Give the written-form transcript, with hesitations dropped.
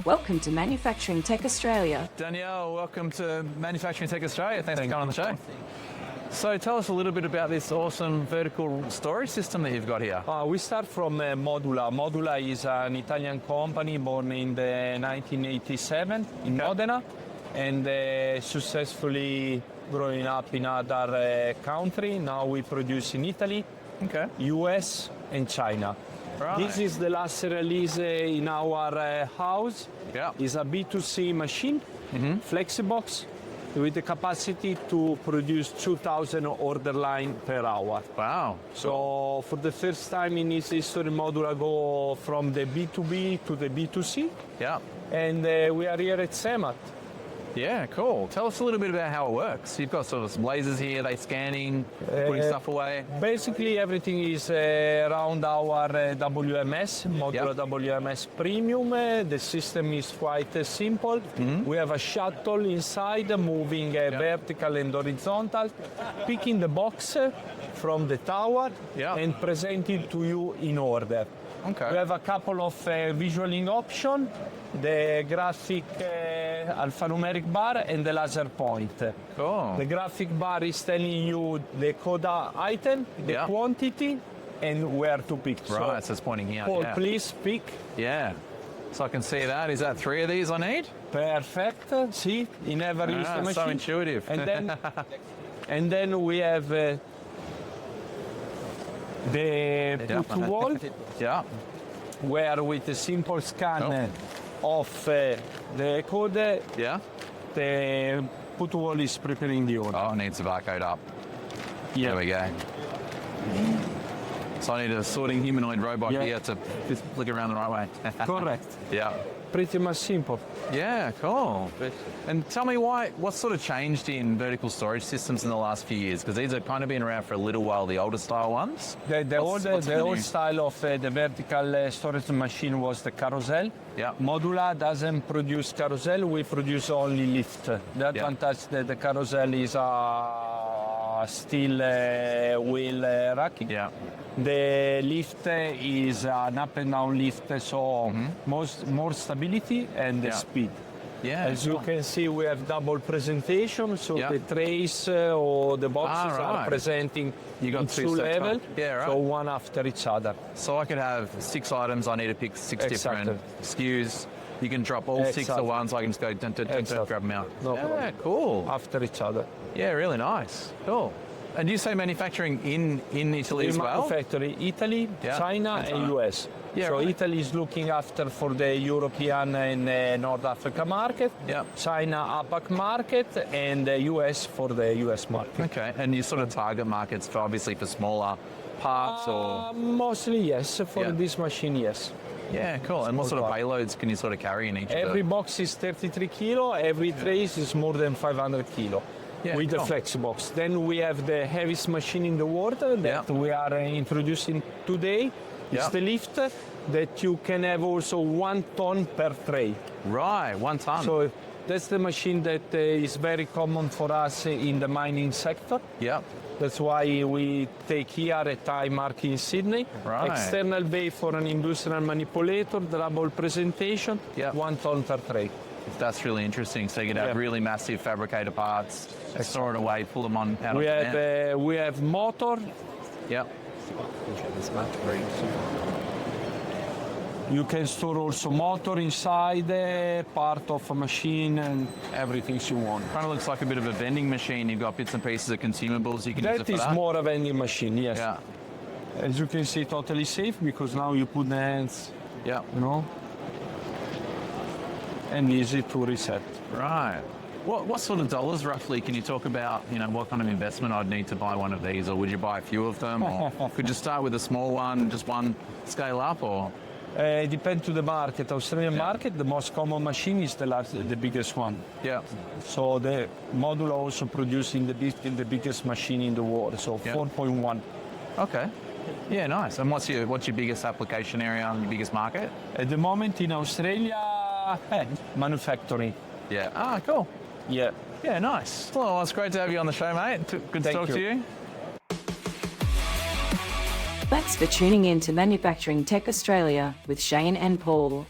Welcome to Manufacturing Tech Australia. Daniele, welcome to Manufacturing Tech Australia. Thanks for coming on the show. So tell us a little bit about this awesome vertical storage system that you've got here. We start from Modula. Modula is an Italian company born in the 1987 in Modena, and successfully growing up in other countries. Now we produce in Italy, US and China. Right. This is the last release in our house. Yeah. It's a B2C machine, Flexibox, with the capacity to produce 2,000 order line per hour. Wow. So for the first time in its history, Modula go from the B2B to the B2C. Yeah. And we are here at CeMAT. Yeah, cool. Tell us a little bit about how it works. You've got sort of some lasers here, they scanning, putting stuff away. Basically, everything is around our WMS, Modula WMS Premium. The system is quite simple. We have a shuttle inside moving vertical and horizontal, picking the box from the tower and presenting to you in order. Okay. We have a couple of visualing options, the graphic alphanumeric bar and the laser point. Cool. The graphic bar is telling you the code item, the quantity, and where to pick. Right, so it's pointing here. Paul, please pick. Yeah. So I can see that. Is that 3 of these I need? Perfect. See, in every machine. So intuitive. And then we have the put to wall. Yeah. Where with a simple scan of the code, the put wall is preparing the order. Oh, it needs the barcode up. Yeah. There we go. So I need a sorting humanoid robot here to just flick around the right way. Correct. Yeah. Pretty much simple. Yeah, cool. And tell me what sort of changed in vertical storage systems in the last few years? Because these have kind of been around for a little while, the older style ones. The old style of the vertical storage machine was the carousel. Yeah. Modula doesn't produce carousel, we produce only lift. The advantage that the carousel is a steel wheel racking. Yeah. The lift is an up and down lift, so more stability and speed. Yeah. As you can see, we have double presentation, so the trays or the boxes are presenting in two levels, so one after each other. So I could have 6 items, I need to pick 6 different SKUs. You can drop all 6 at once, I can just go grab them out. No problem. Cool. After each other. Yeah, really nice. Cool. And you say manufacturing in Italy as well? Manufacturing Italy, China and US. Yeah, so Italy is looking after for the European and North Africa market, China APAC market, and the US for the US market. Okay, and you sort of target markets for obviously for smaller parts or? Mostly yes, for this machine yes. Yeah, cool. And what sort of payloads can you sort of carry in each? Every box is 33 kilo, every trace is more than 500 kilo. With the Flexibox. Then we have the heaviest machine in the world that we are introducing today. It's the lift that you can have also 1 ton per tray. Right, 1 ton. So that's the machine that is very common for us in the mining sector. Yeah. That's why we take here at iMark in Sydney. Right. External bay for an industrial manipulator, double presentation, 1 ton per tray. That's really interesting. So you could have really massive fabricator parts, store it away, pull them on out we have motor. Yeah. You can store also motor inside, part of a machine and everything you want. Kind of looks like a bit of a vending machine. You've got bits and pieces of consumables you can use it for that. That is more a vending machine, yes. Yeah. As you can see, totally safe because now you put the hands, you know, and easy to reset. Right. What sort of dollars roughly can you talk about, you know, what kind of investment I'd need to buy one of these, or would you buy a few of them, or could you start with a small one, just one scale up, or? It depends to the market. Australian market, the most common machine is the biggest one. Yeah. So the Modula also producing the biggest machine in the world, so 4.1. Okay. Yeah, nice. And what's your biggest application area and your biggest market? At the moment in Australia, manufacturing. Yeah. Ah, cool. Yeah. Yeah, nice. Well, it's great to have you on the show, mate. Good to talk to you. Thanks for tuning in to Manufacturing Tech Australia with Shane and Paul.